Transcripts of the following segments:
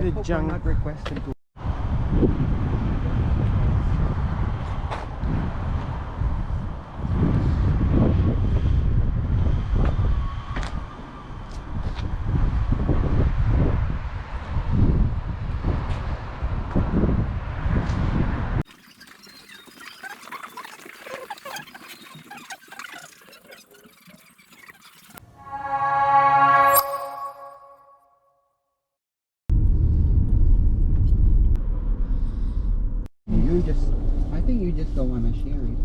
The hope we're junk. not requested to. I think you just don't want to share it.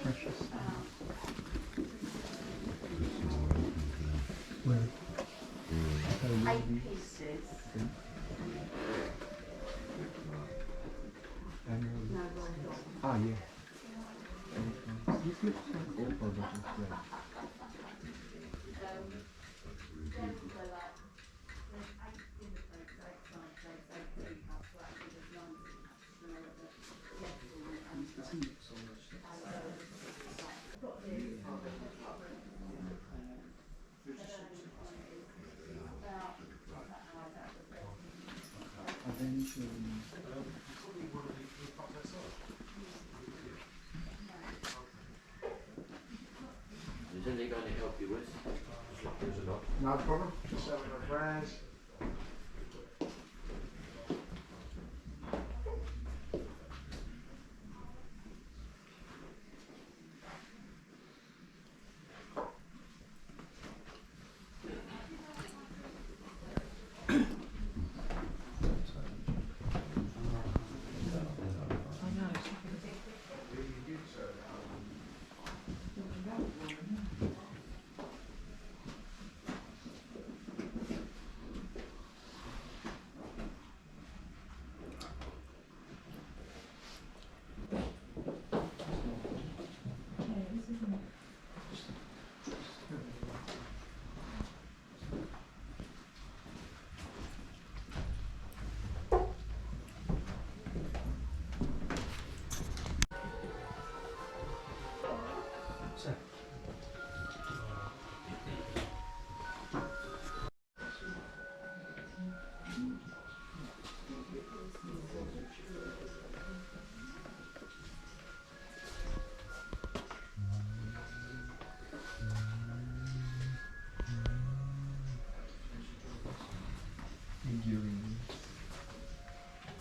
Precious. Where? Ah, yeah. This looks like airport, but it's red. Eventually. Is anything going to help you with? No problem. Just having a browse.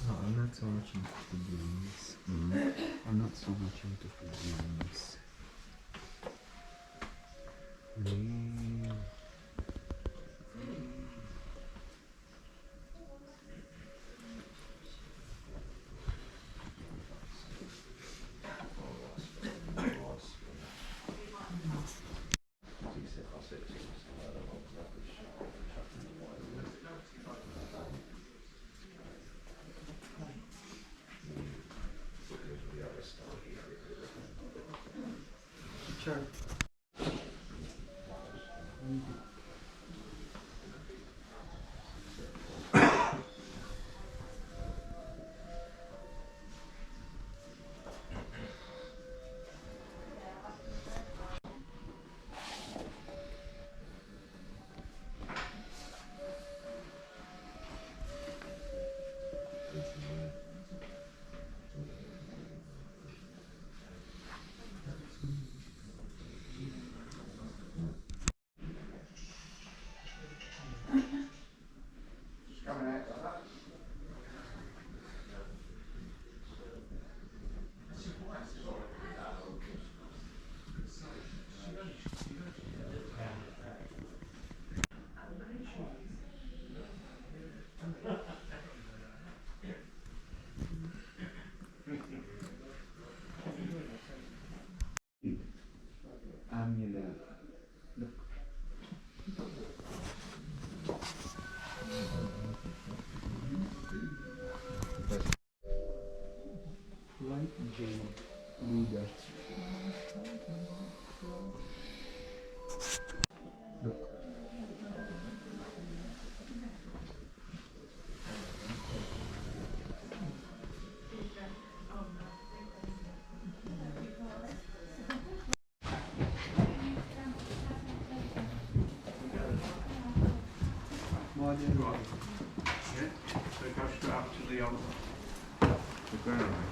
No, I'm not so much into figurines. I'm not so much into figurines. Sure. Right. Yeah, so go straight up to the The granary.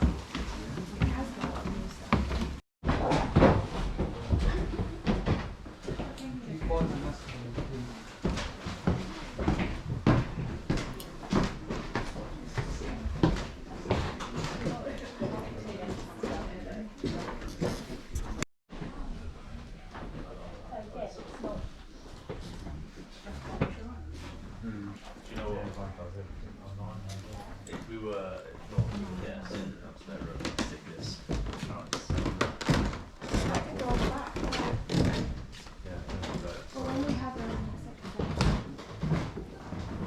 Do you know what? If we were, if not, yeah, send it up to their room, stick this. Yeah, but Well, when we have a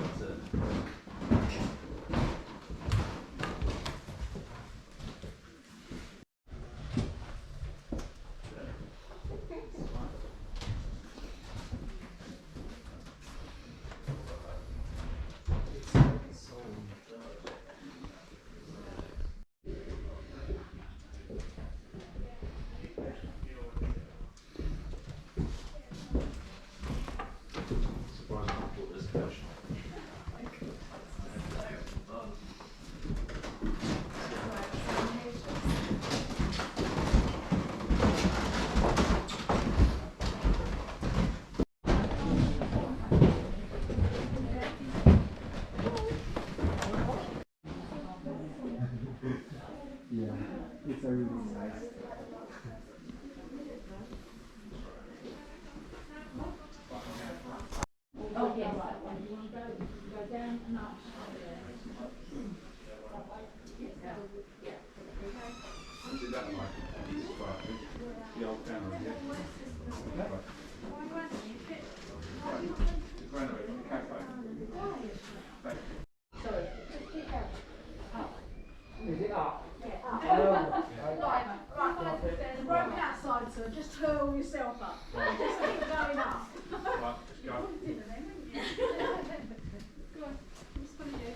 that's it. Surprised I bought this collection. Yeah, it's a really nice. oh yes, that one. You want to go down and up? Is it that way? Right. The old granary, yeah? Right. The granary, the cafe. Thank you. Sorry. Is it up? There's rope outside, so just hurl yourself up. Just keep going up. Right, let's go. Go on, what's funny do?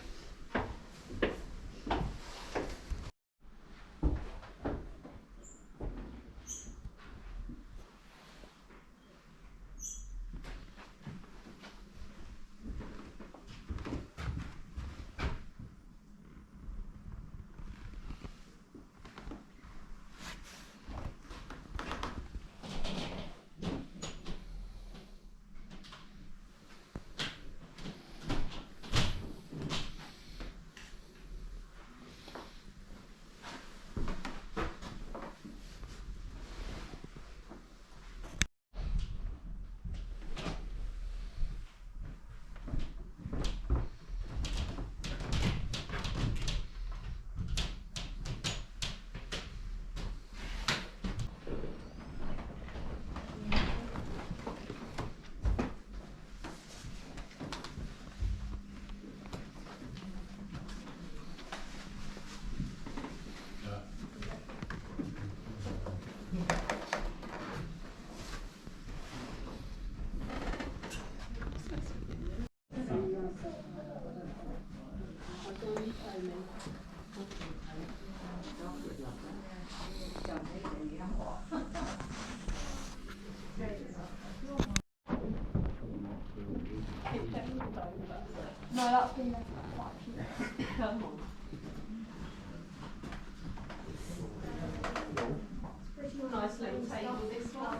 No, that's been there for quite a few years. Come on. Nice little table, this one.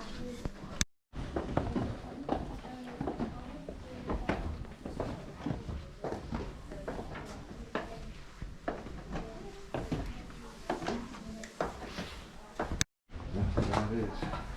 That's what it is.